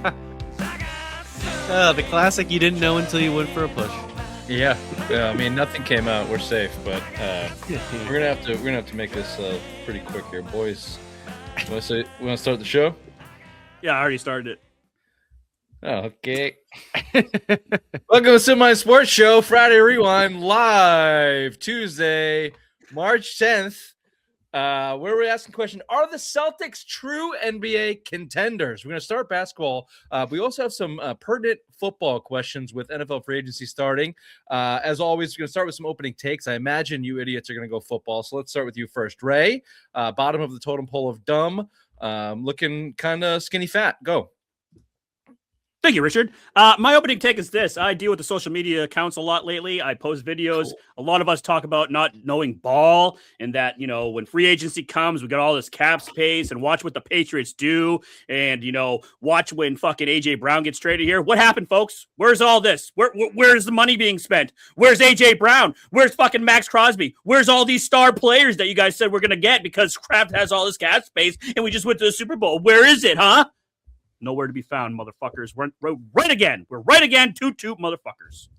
The classic you didn't know until you went for a push. Yeah, I mean nothing came out. We're safe, but we're gonna have to make this pretty quick here, boys. We want to start the show? Yeah, I already started it. Okay. Welcome to Semi Sports Show, Friday Rewind, live Tuesday, March 10th. Where we're asking the question, are the Celtics true NBA contenders? We're going to start basketball. We also have some pertinent football questions with NFL free agency starting. As always, we're going to start with some opening takes. I imagine you idiots are going to go football, so let's start with you first. Ray, bottom of the totem pole of dumb, looking kind of skinny fat. Go. Thank you, Richard. My opening take is this. I deal with the social media accounts a lot lately. I post videos. Cool. A lot of us talk about not knowing ball and that, you know, when free agency comes, we got all this cap space and watch what the Patriots do. And, you know, watch when fucking AJ Brown gets traded here. What happened, folks? Where's all this? Where's the money being spent? Where's AJ Brown? Where's fucking Max Crosby? Where's all these star players that you guys said we're going to get because Kraft has all this cap space and we just went to the Super Bowl? Where is it, huh? Nowhere to be found, motherfuckers. We're right again. We're right again. Toot, motherfuckers.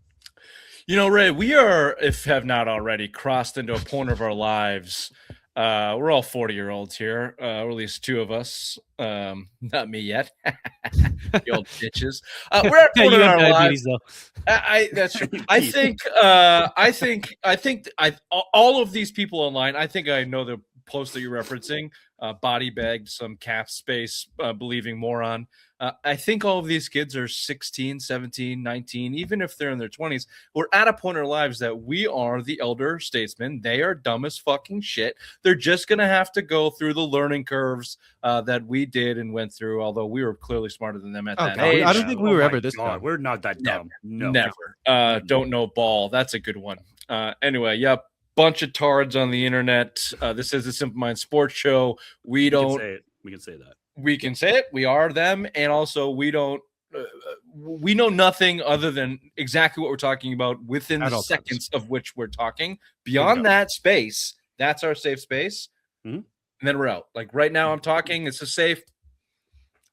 You know, Ray, we are, if have not already, crossed into a point of our lives. We're all 40-year-olds here, or at least two of us. Not me yet. The old bitches. We're at a point in our lives. That's true. I think all of these people online, I think I know the post that you're referencing, body bagged some cap space believing moron. I think all of these kids are 16, 17, 19, even if they're in their 20s. We're at a point in our lives that we are the elder statesmen. They are dumb as fucking shit. They're just going to have to go through the learning curves that we did and went through, although we were clearly smarter than them at that age. I don't think we were ever this dumb. We're not that dumb. Never. Don't know ball. That's a good one. Anyway, yep. Bunch of tards on the internet. This is a Simple Mind Sports Show. We don't. We can say that. We can say it. We are them, and also we don't. We know nothing other than exactly what we're talking about within the seconds of which we're talking. Beyond that space, that's our safe space, and then we're out. Like right now, I'm talking. It's a safe.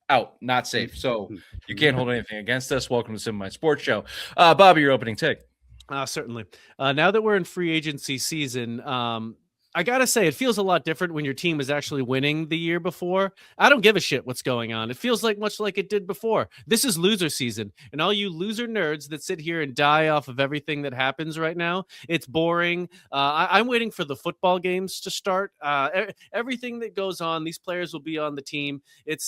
Out, not safe. So you can't hold anything against us. Welcome to Simple Mind Sports Show. Bobby, your opening take. Certainly. Now that we're in free agency season, I got to say, it feels a lot different when your team is actually winning the year before. I don't give a shit what's going on. It feels like much like it did before. This is loser season. And all you loser nerds that sit here and die off of everything that happens right now, it's boring. I'm waiting for the football games to start. Everything that goes on, these players will be on the team. It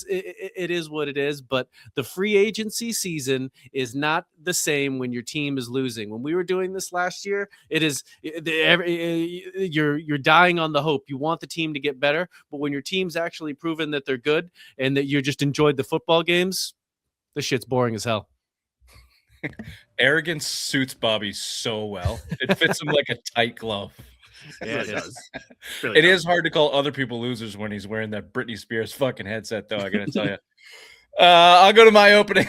is what it is. But the free agency season is not the same when your team is losing. When we were doing this last year, it is you're dying on the hope. You want the team to get better, but when your team's actually proven that they're good and that you just enjoyed the football games, this shit's boring as hell. Arrogance suits Bobby so well. It fits him like a tight glove. Yeah, it does. It is hard to call other people losers when he's wearing that Britney Spears fucking headset, though, I gotta tell you. I'll go to my opening.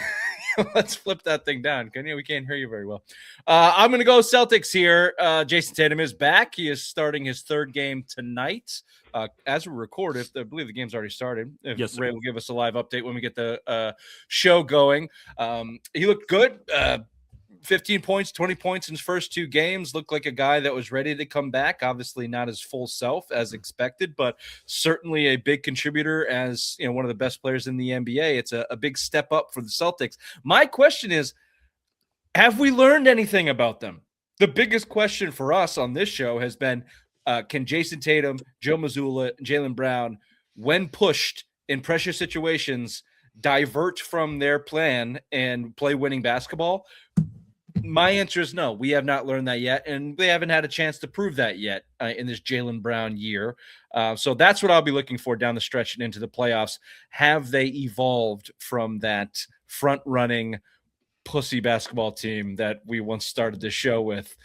Let's flip that thing down. We can't hear you very well. I'm going to go Celtics here. Jayson Tatum is back. He is starting his third game tonight. As we record, I believe the game's already started. Yes, Ray will give us a live update when we get the show going. He looked good. 15 points, 20 points in his first two games. Looked like a guy that was ready to come back. Obviously not his full self as expected, but certainly a big contributor as, you know, one of the best players in the NBA. It's a big step up for the Celtics. My question is, have we learned anything about them? The biggest question for us on this show has been, can Jayson Tatum, Joe Mazzulla, Jaylen Brown, when pushed in pressure situations, divert from their plan and play winning basketball? My answer is no. We have not learned that yet, and they haven't had a chance to prove that yet in this Jaylen Brown year. So that's what I'll be looking for down the stretch and into the playoffs. Have they evolved from that front-running pussy basketball team that we once started the show with,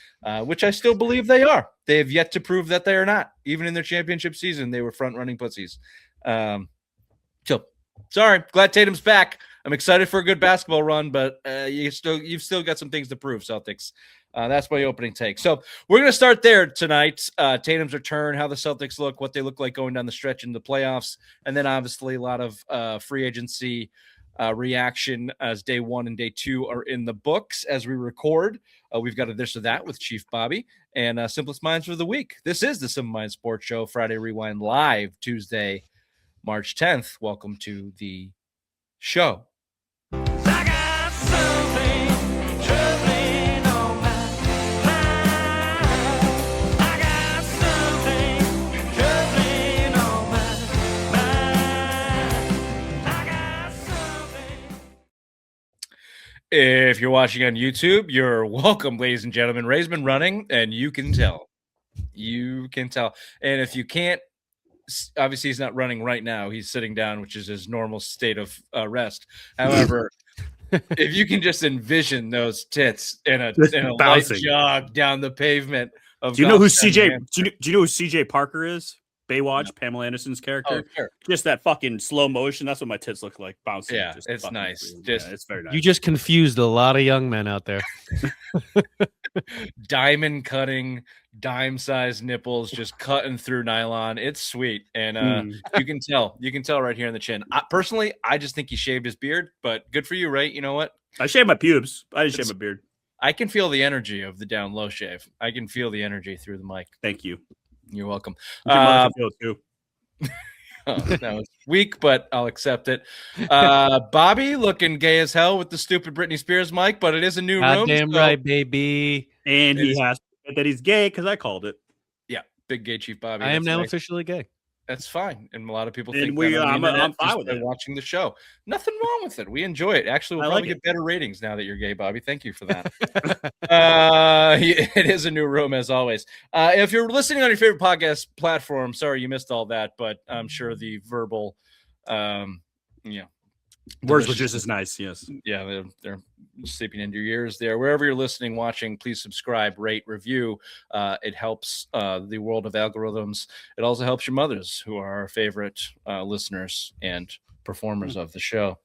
which I still believe they are? They have yet to prove that they are not. Even in their championship season, they were front-running pussies. So, sorry. Glad Tatum's back. I'm excited for a good basketball run, but you've still got some things to prove, Celtics. That's my opening take. So we're going to start there tonight. Tatum's return, how the Celtics look, what they look like going down the stretch in the playoffs, and then obviously a lot of free agency reaction as day 1 and day 2 are in the books as we record. We've got a This or That with Chief Bobby and Simplest Minds for the week. This is the Simple Minds Sports Show, Friday Rewind live, Tuesday, March 10th. Welcome to the show. I got something troubling on my mind. I got something troubling on my mind. I got something. If you're watching on YouTube, you're welcome, ladies and gentlemen. Ray's been running, and you can tell. You can tell. And if you can't, obviously he's not running right now. He's sitting down, which is his normal state of rest. However, if you can just envision those tits in a light bouncing. jog down the pavement of Do you know who Goffstown, CJ? man. Do you know who CJ Parker is? Baywatch, Pamela Anderson's character. Oh, sure. Just that fucking slow motion. That's what my tits look like bouncing. Yeah, just it's fucking nice. weird. Just- Yeah, it's very nice. You just confused a lot of young men out there. Diamond cutting, dime-sized nipples, just cutting through nylon. It's sweet, and you can tell right here in the chin. Personally, I just think he shaved his beard, but good for you, right? You know what? I shaved my pubes. I didn't shave my beard. I can feel the energy of the down low shave. I can feel the energy through the mic. Thank you. You're welcome. You can mark the field, too. That was weak, but I'll accept it. Bobby looking gay as hell with the stupid Britney Spears mic, but it is a new room. Goddamn so- right, baby. And It he is- has to admit that he's gay because I called it. Yeah, big gay Chief Bobby. I am That's now nice. officially gay. That's fine, and a lot of people And think we- that on the I'm internet fine just with by it. watching the show. Nothing wrong with it. We enjoy it. Actually, we'll I probably like get better ratings now that you're gay, Bobby. Thank you for that. It is a new room as always. If you're listening on your favorite podcast platform, sorry you missed all that, but I'm sure the verbal, Words were delicious- just as nice. Yes. yeah, they're seeping into your ears there. Wherever you're listening, watching, please subscribe, rate, review. It helps the world of algorithms. It also helps your mothers, who are our favorite listeners and performers of the show.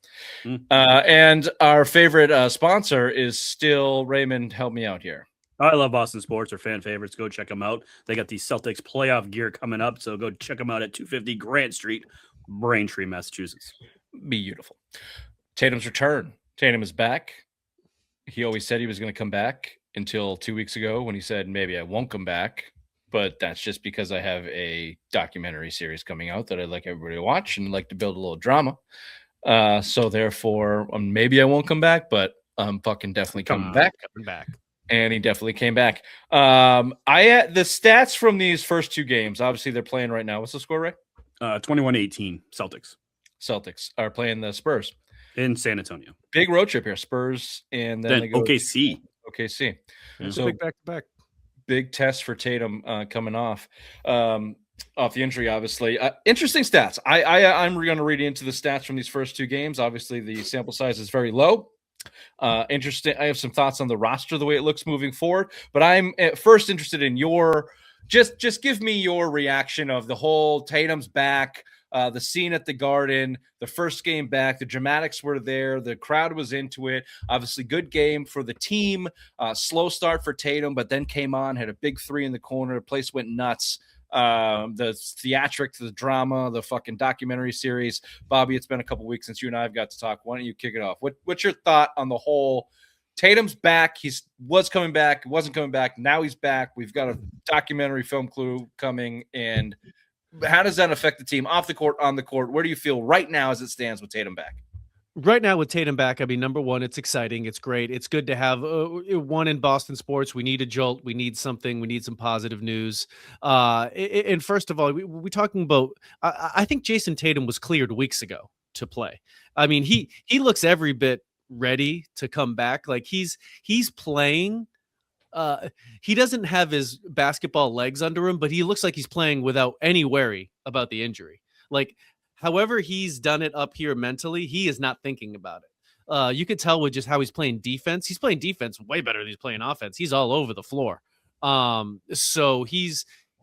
And our favorite sponsor is still Raymond. Help me out here. I love Boston sports. They're fan favorites. Go check them out. They got the Celtics playoff gear coming up, so go check them out at 250 Grant Street, Braintree, Massachusetts. Beautiful. Tatum's return. Tatum is back. He always said he was going to come back until 2 weeks ago when he said, maybe I won't come back. But that's just because I have a documentary series coming out that I'd like everybody to watch and like to build a little drama. So therefore, maybe I won't come back, but I'm fucking definitely coming back. Coming back. And he definitely came back. The stats from these first two games, obviously they're playing right now. What's the score, Ray? 21-18 Celtics Celtics are playing the Spurs. in San Antonio. Big road trip here. Spurs and then they go OKC. OKC. Yeah. So Big back to back. big test for Tatum coming off the injury, obviously. Interesting stats. I'm going to read into the stats from these first two games. Obviously, the sample size is very low. Interesting. I have some thoughts on the roster, the way it looks moving forward. But I'm at first interested in your just give me your reaction of the whole Tatum's back. The scene at the Garden, the first game back, the dramatics were there. The crowd was into it. Obviously, good game for the team. Slow start for Tatum, but then came on, had a big three in the corner. The place went nuts. The theatrics, the drama, the fucking documentary series. Bobby, it's been a couple weeks since you and I have got to talk. Why don't you kick it off? What's your thought on the whole? Tatum's back. He was coming back. Wasn't coming back. Now he's back. We've got a documentary film crew coming, and how does that affect the team off the court, on the court? Where do you feel right now as it stands with Tatum back? Right now with Tatum back, I mean, number one, it's exciting. It's great. It's good to have one in Boston sports. We need a jolt. We need something. We need some positive news. And first of all, we talking about, I think Jayson Tatum was cleared weeks ago to play. I mean, he looks every bit ready to come back. Like he's playing. He doesn't have his basketball legs under him, but he looks like he's playing without any worry about the injury. Like, however he's done it up here mentally, he is not thinking about it. You could tell with just how he's playing defense. He's playing defense way better than he's playing offense. He's all over the floor. So he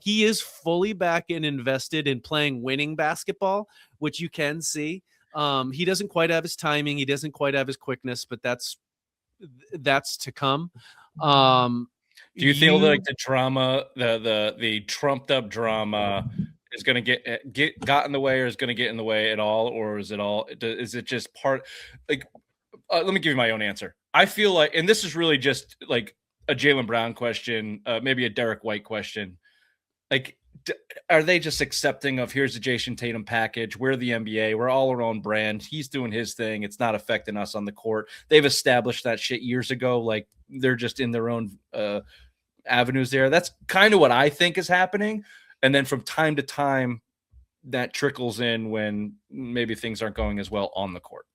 is fully back and invested in playing winning basketball, which you can see. He doesn't quite have his timing. He doesn't quite have his quickness, but that's to come. Do you feel like the drama, the trumped up drama is going to got in the way, or is going to get in the way at all, or is it just part? Like, let me give you my own answer. I feel like, and this is really just like a Jaylen Brown question, maybe a Derek White question. Like, are they just accepting of here's the Jason Tatum package? We're the NBA. We're all our own brand. He's doing his thing. It's not affecting us on the court. They've established that shit years ago. Like, they're just in their own avenues there. That's kind of what I think is happening. And then from time to time, that trickles in when maybe things aren't going as well on the court.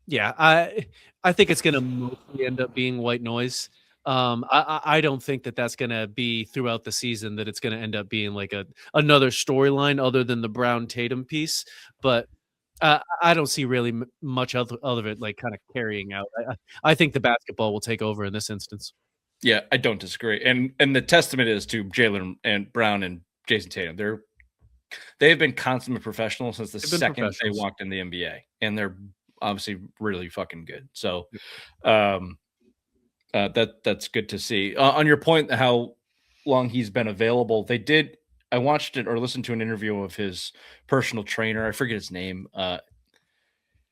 Yeah, I think it's going to mostly end up being white noise. I don't think that that's going to be throughout the season, that it's going to end up being like another storyline other than the Brown Tatum piece. But I don't see really much of it like kind of carrying out. I think the basketball will take over in this instance. Yeah, I don't disagree. And the testament is to Jaylen and Brown and Jason Tatum. They have been consummate professionals since the second they walked in the NBA, and they're obviously really fucking good. So that's good to see. On your point, how long he's been available, I watched it or listened to an interview of his personal trainer. I forget his name.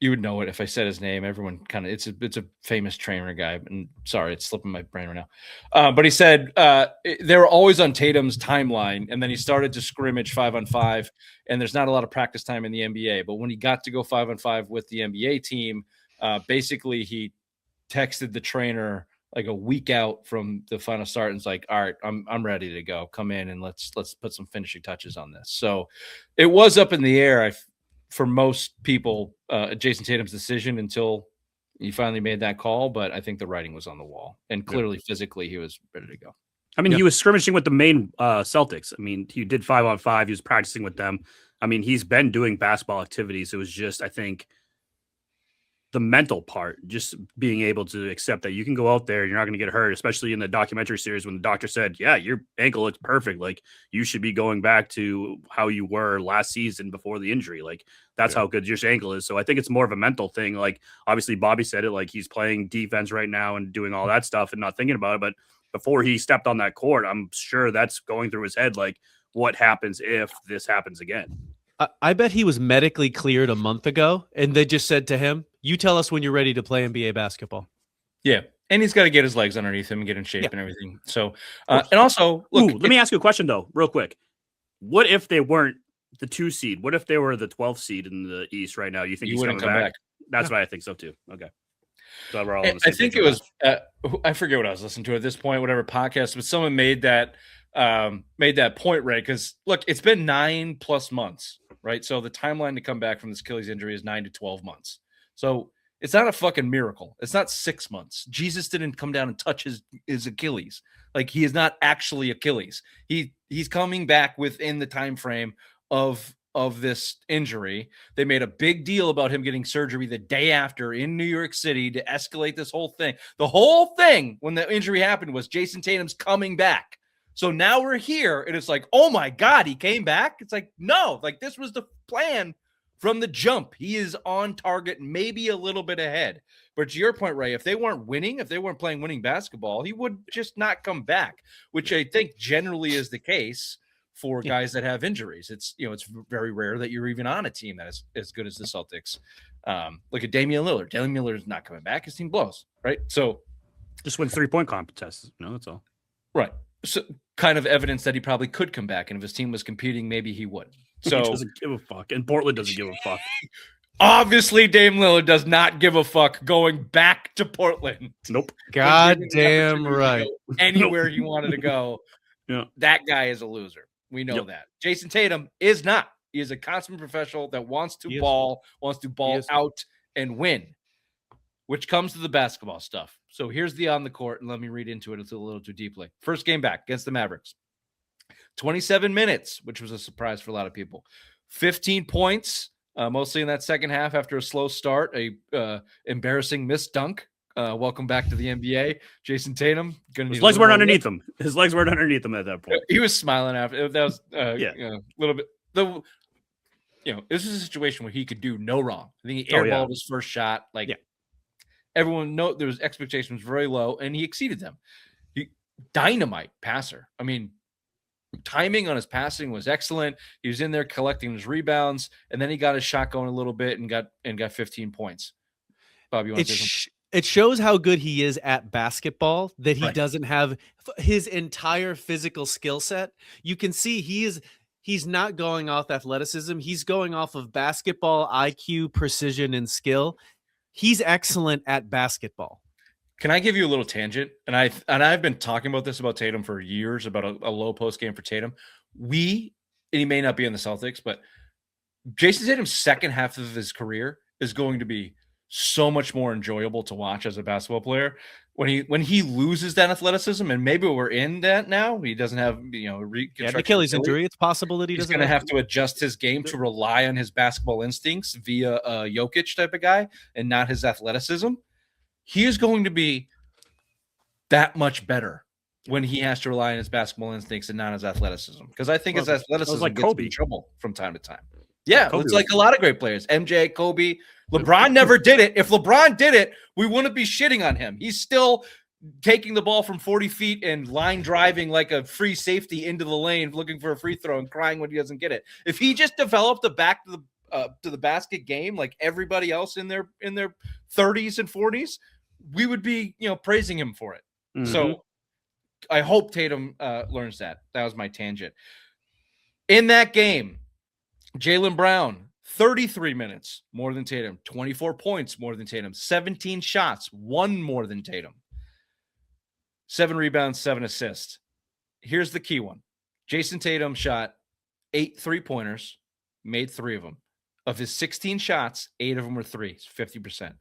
You would know it if I said his name. Everyone kind of, it's a famous trainer guy. And sorry, it's slipping my brain right now. But he said they were always on Tatum's timeline, and then he started to scrimmage 5-on-5, and there's not a lot of practice time in the NBA. But when he got to go 5-on-5 with the NBA team, basically he texted the trainer like a week out from the final start and it's like, all right, I'm ready to go. Come in and let's put some finishing touches on this. So it was up in the air for most people, Jason Tatum's decision until he finally made that call. But I think the writing was on the wall, and clearly physically he was ready to go. I mean, he was scrimmaging with the main Celtics. I mean, he did 5-on-5. He was practicing with them. I mean, he's been doing basketball activities. It was just, I think, the mental part, just being able to accept that you can go out there, you're not going to get hurt, especially in the documentary series when the doctor said, yeah, your ankle looks perfect. Like, you should be going back to how you were last season before the injury. Like, that's how good your ankle is. So I think it's more of a mental thing. Like, obviously Bobby said it, like he's playing defense right now and doing all that stuff and not thinking about it. But before he stepped on that court, I'm sure that's going through his head. Like, what happens if this happens again? I bet he was medically cleared a month ago, and they just said to him, you tell us when you're ready to play NBA basketball. Yeah. And he's got to get his legs underneath him and get in shape and everything. So, and also, look, let me ask you a question though, real quick. What if they weren't the 2 seed? What if they were the 12th seed in the East right now? You think he's coming back? That's what I think so too. Okay. So we're all on the same I think it was, I forget what I was listening to at this point, whatever podcast, but someone made that point, right? Because look, it's been 9+ months, right? So the timeline to come back from this Achilles injury is 9 to 12 months. So it's not a fucking miracle. It's not 6 months. Jesus didn't come down and touch his Achilles. Like, he is not actually Achilles. He's coming back within the time frame of this injury. They made a big deal about him getting surgery the day after in New York City to escalate this whole thing. The whole thing when the injury happened was Jason Tatum's coming back. So now we're here and it's like, oh my God, he came back. It's like, no, like this was the plan from the jump. He is on target, maybe a little bit ahead. But to your point, Ray, if they weren't winning, if they weren't playing winning basketball, he would just not come back, which I think generally is the case for guys that have injuries. It's, it's very rare that you're even on a team that is as good as the Celtics. Look at Damian Lillard. Damian Lillard is not coming back. His team blows, right? So just win 3-point contests. No, that's all. Right. So kind of evidence that he probably could come back. And if his team was competing, maybe he would. So he doesn't give a fuck. And Portland doesn't give a fuck. Obviously, Dame Lillard does not give a fuck going back to Portland. Nope. Goddamn right. Anywhere he wanted to go. Yeah. That guy is a loser. We know that. Jason Tatum is not. He is a consummate professional that wants to ball out and win, which comes to the basketball stuff. So here's the on the court, and let me read into it a little too deeply. First game back against the Mavericks. 27 minutes, which was a surprise for a lot of people. 15 points, mostly in that second half after a slow start, a embarrassing missed dunk. Welcome back to the NBA. Jason Tatum. His legs weren't underneath him. His legs weren't underneath him at that point. He was smiling after. That was a little bit. This is a situation where he could do no wrong. I think he airballed his first shot. Everyone there was expectations very low, and he exceeded them. Dynamite passer. I mean, timing on his passing was excellent. He was in there collecting his rebounds, and then he got his shot going a little bit and got 15 points. Bob, you want to say something? It shows how good he is at basketball that he Right. doesn't have his entire physical skill set. You can see he's not going off athleticism. He's going off of basketball IQ, precision, and skill. He's excellent at basketball. Can I give you a little tangent? And I've been talking about this about Tatum for years, about a low post game for Tatum. And he may not be in the Celtics, but Jason Tatum's second half of his career is going to be so much more enjoyable to watch as a basketball player. When he loses that athleticism, and maybe we're in that now, he doesn't have Yeah, Achilles injury. It's possible that he's doesn't going to have to adjust his game to rely on his basketball instincts via a Jokic type of guy and not his athleticism. He is going to be that much better when he has to rely on his basketball instincts and not his athleticism. Because I think his athleticism like gets him Kobe. in trouble from time to time. Yeah, Kobe it's like a lot of great players. MJ, Kobe, LeBron never did it. If LeBron did it, we wouldn't be shitting on him. He's still taking the ball from 40 feet and line driving like a free safety into the lane, looking for a free throw and crying when he doesn't get it. If he just developed a back to the basket game like everybody else in their 30s and 40s, we would be praising him for it. Mhm. So I hope Tatum learns that. That was my tangent. In that game, Jaylen Brown, 33 minutes more than Tatum, 24 points more than Tatum, 17 shots, 1 more than Tatum, 7 rebounds, 7 assists. Here's the key one. Jason Tatum shot 8 3-pointers, made 3 of them. Of his 16 shots, 8 of them were threes, 50%.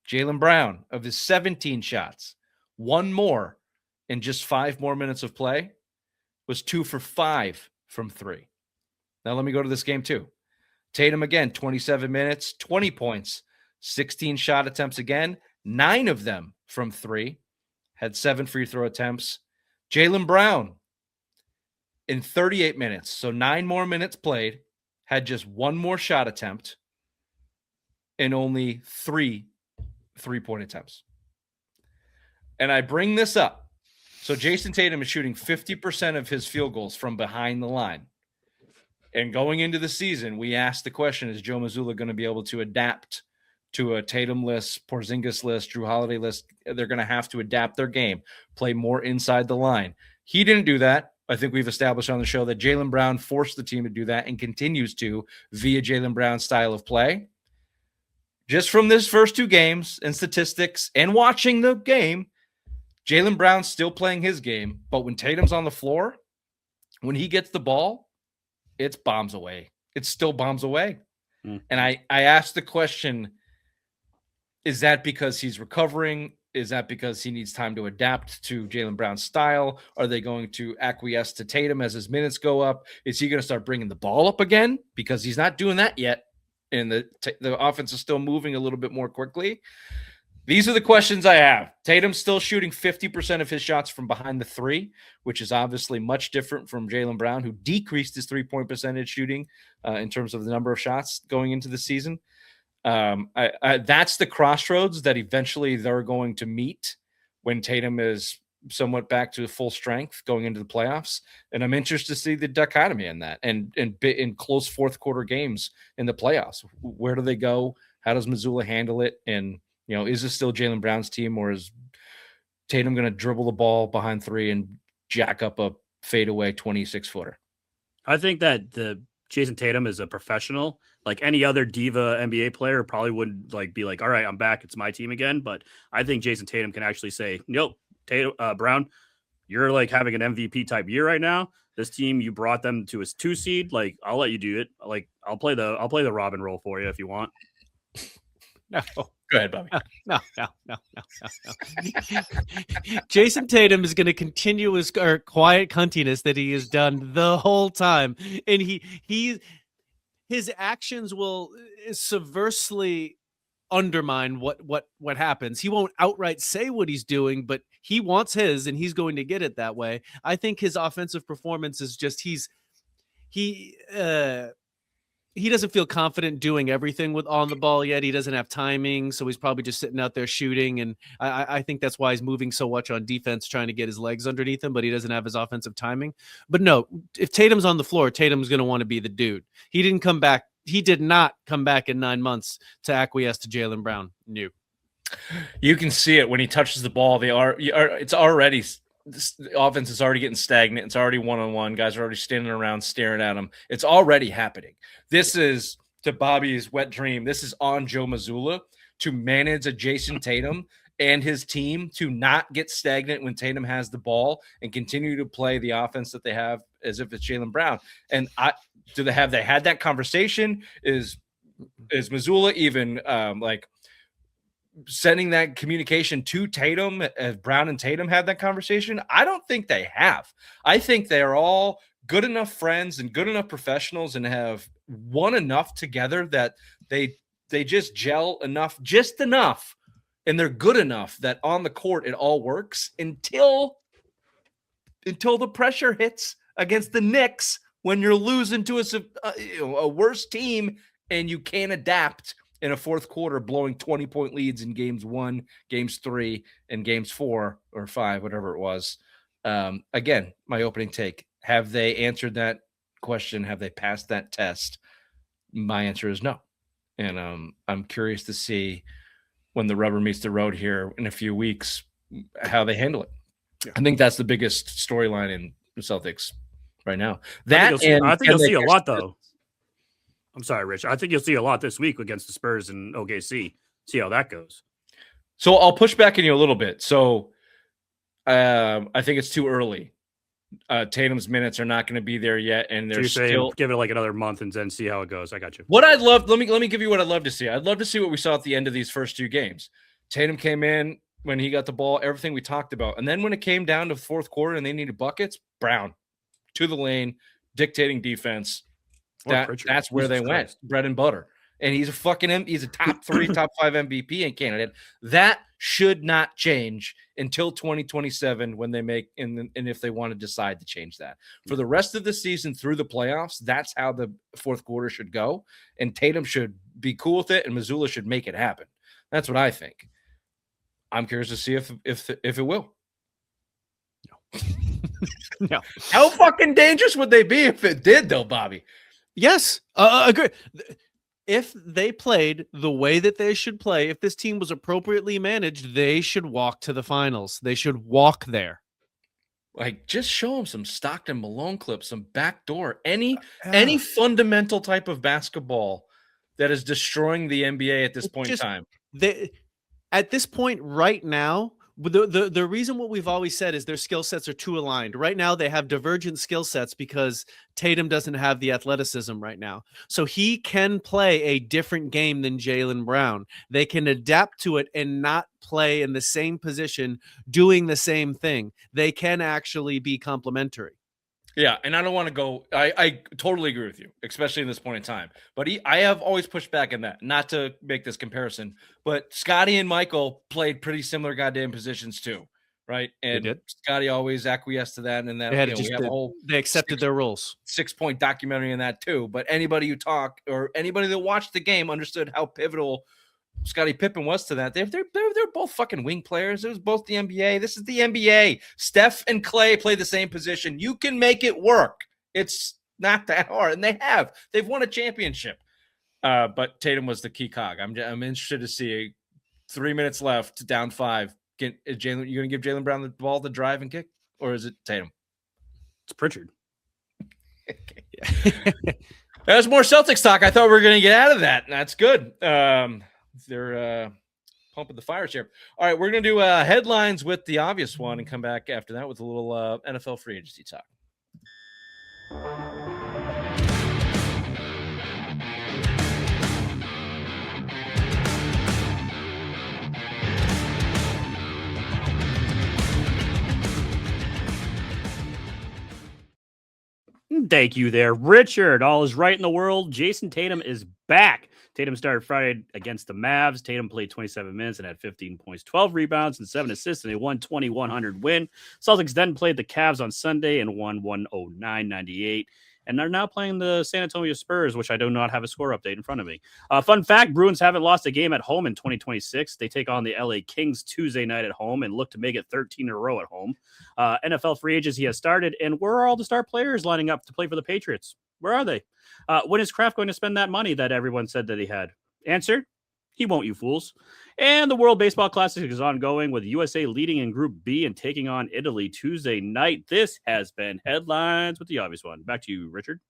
Jaylen Brown, of his 17 shots, 1 more in just 5 more minutes of play, was 2 for 5 from 3. Now let me go to this game too. Tatum again, 27 minutes, 20 points, 16 shot attempts again, 9 of them from 3, had 7 free throw attempts. Jaylen Brown in 38 minutes, so 9 more minutes played, had just 1 more shot attempt and only 3 3-point attempts. And I bring this up. So Jason Tatum is shooting 50% of his field goals from behind the line. And going into the season, we asked the question, is Joe Mazzulla going to be able to adapt to a Tatum-less, Porzingis-less, Drew Holiday-less? They're going to have to adapt their game, play more inside the line. He didn't do that. I think we've established on the show that Jaylen Brown forced the team to do that and continues to via Jaylen Brown's style of play. Just from this first 2 games and statistics and watching the game, Jaylen Brown's still playing his game. But when Tatum's on the floor, when he gets the ball, it's bombs away. It's still bombs away. Mm. And I asked the question, is that because he's recovering? Is that because he needs time to adapt to Jaylen Brown's style? Are they going to acquiesce to Tatum as his minutes go up? Is he going to start bringing the ball up again? Because he's not doing that yet. And the offense is still moving a little bit more quickly. These are the questions I have. Tatum's still shooting 50% of his shots from behind the 3, which is obviously much different from Jaylen Brown, who decreased his 3-point percentage shooting in terms of the number of shots going into the season. That's the crossroads that eventually they're going to meet when Tatum is somewhat back to full strength going into the playoffs. And I'm interested to see the dichotomy in that and in close fourth quarter games in the playoffs. Where do they go? How does Mazzulla handle it? And is this still Jaylen Brown's team, or is Tatum going to dribble the ball behind 3 and jack up a fadeaway 26-footer? I think that the Jason Tatum is a professional. Like any other diva NBA player probably wouldn't be like, all right, I'm back. It's my team again. But I think Jason Tatum can actually say, nope, Tatum, Brown, you're like having an MVP type year right now. This team, you brought them to a 2 seed. Like, I'll let you do it. Like, I'll play the Robin role for you if you want. No. Go ahead, Bobby. No. Jason Tatum is going to continue his quiet cuntiness that he has done the whole time, and his actions will subversely undermine what happens. He won't outright say what he's doing, but he wants his, and he's going to get it that way. I think his offensive performance is just he doesn't feel confident doing everything with on the ball yet. He doesn't have timing, so he's probably just sitting out there shooting. And I think that's why he's moving so much on defense, trying to get his legs underneath him, but he doesn't have his offensive timing. But no, if Tatum's on the floor, Tatum's going to want to be the dude. He didn't come back. He did not come back in 9 months to acquiesce to Jaylen Brown. No. You can see it when he touches the ball. It's already the offense is already getting stagnant. It's already one-on-one. Guys are already standing around staring at him. It's already happening. This is, to Bobby's wet dream, this is on Joe Mazzulla to manage a Jayson Tatum and his team to not get stagnant when Tatum has the ball and continue to play the offense that they have as if it's Jaylen Brown. And have they had that conversation? Is Mazzulla even sending that communication to Tatum as Brown and Tatum had that conversation? I don't think they have. I think they're all good enough friends and good enough professionals and have won enough together that they just gel enough, just enough, and they're good enough that on the court it all works until the pressure hits against the Knicks when you're losing to a worse team and you can't adapt in a fourth quarter, blowing 20-point leads in games 1, games 3, and games 4 or 5, whatever it was. Again, my opening take. Have they answered that question? Have they passed that test? My answer is no. And I'm curious to see when the rubber meets the road here in a few weeks, how they handle it. Yeah. I think that's the biggest storyline in the Celtics right now. I think you'll see a lot, though. I'm sorry, Rich. I think you'll see a lot this week against the Spurs and OKC. See how that goes. So I'll push back on you a little bit. So I think it's too early. Tatum's minutes are not going to be there yet, and they're still give it like another month and then see how it goes. I got you. What I'd love, let me give you what I'd love to see. I'd love to see what we saw at the end of these first 2 games. Tatum came in when he got the ball, everything we talked about, and then when it came down to fourth quarter and they needed buckets, Brown to the lane, dictating defense. That's where they went, bread and butter. And he's a top 3, top 5 MVP in candidate. That should not change until 2027 when they make and if they want to decide to change that. For the rest of the season through the playoffs, that's how the fourth quarter should go. And Tatum should be cool with it, and Mazzulla should make it happen. That's what I think. I'm curious to see if it will. No. No. How fucking dangerous would they be if it did, though, Bobby? Yes, agree. If they played the way that they should play, if this team was appropriately managed, they should walk to the finals. They should walk there. Like, just show them some Stockton Malone clips, some backdoor, any fundamental type of basketball that is destroying the NBA at this point in time. At this point right now, the reason what we've always said is their skill sets are too aligned. Right now, they have divergent skill sets because Tatum doesn't have the athleticism right now. So he can play a different game than Jaylen Brown. They can adapt to it and not play in the same position, doing the same thing. They can actually be complementary. Yeah, and I don't want to go. I totally agree with you, especially in this point in time. But I have always pushed back on that, not to make this comparison. But Scotty and Michael played pretty similar goddamn positions too, right? And they did. Scotty always acquiesced to that, and that they accepted their roles. 6-point documentary in that too. But anybody who talked or anybody that watched the game understood how pivotal Scottie Pippen was to that. They're both fucking wing players. It was both the NBA. This is the NBA. Steph and Clay play the same position. You can make it work. It's not that hard, and they've won a championship. But Tatum was the key cog. I'm interested to see 3 minutes left, down 5. You going to give Jaylen Brown the ball to drive and kick, or is it Tatum? It's Pritchard. There's more Celtics talk. I thought we were going to get out of that. That's good. They're pumping the fires here. All right, we're going to do headlines with the obvious one and come back after that with a little NFL free agency talk. Thank you there, Richard. All is right in the world. Jayson Tatum is back. Tatum started Friday against the Mavs. Tatum played 27 minutes and had 15 points, 12 rebounds, and 7 assists in a 120-100 win. Celtics then played the Cavs on Sunday and won 109-98. and they're now playing the San Antonio Spurs, which I do not have a score update in front of me. Fun fact, Bruins haven't lost a game at home in 2026. They take on the LA Kings Tuesday night at home and look to make it 13 in a row at home. NFL free agency has started, and where are all the star players lining up to play for the Patriots? Where are they? When is Kraft going to spend that money that everyone said that he had? Answer, he won't, you fools. And the World Baseball Classic is ongoing with USA leading in Group B and taking on Italy Tuesday night. This has been Headlines with the Obvious One. Back to you, Richard.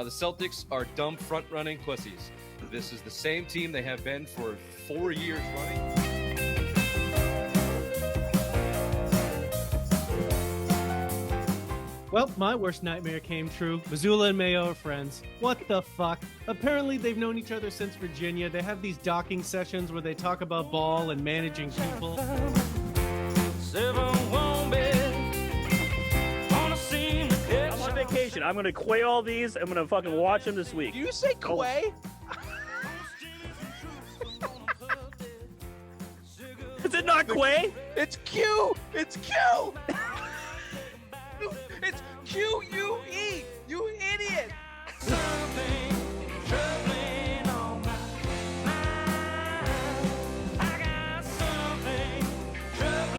The Celtics are dumb front-running pussies. This is the same team they have been for 4 years running. Well, my worst nightmare came true. Mazzulla and Mayo are friends. What the fuck? Apparently, they've known each other since Virginia. They have these docking sessions where they talk about ball and managing people. I'm on vacation. I'm going to quay all these. I'm going to fucking watch them this week. Do you say Quay? Is it not quay? It's Q. It's Q. It's Q-U.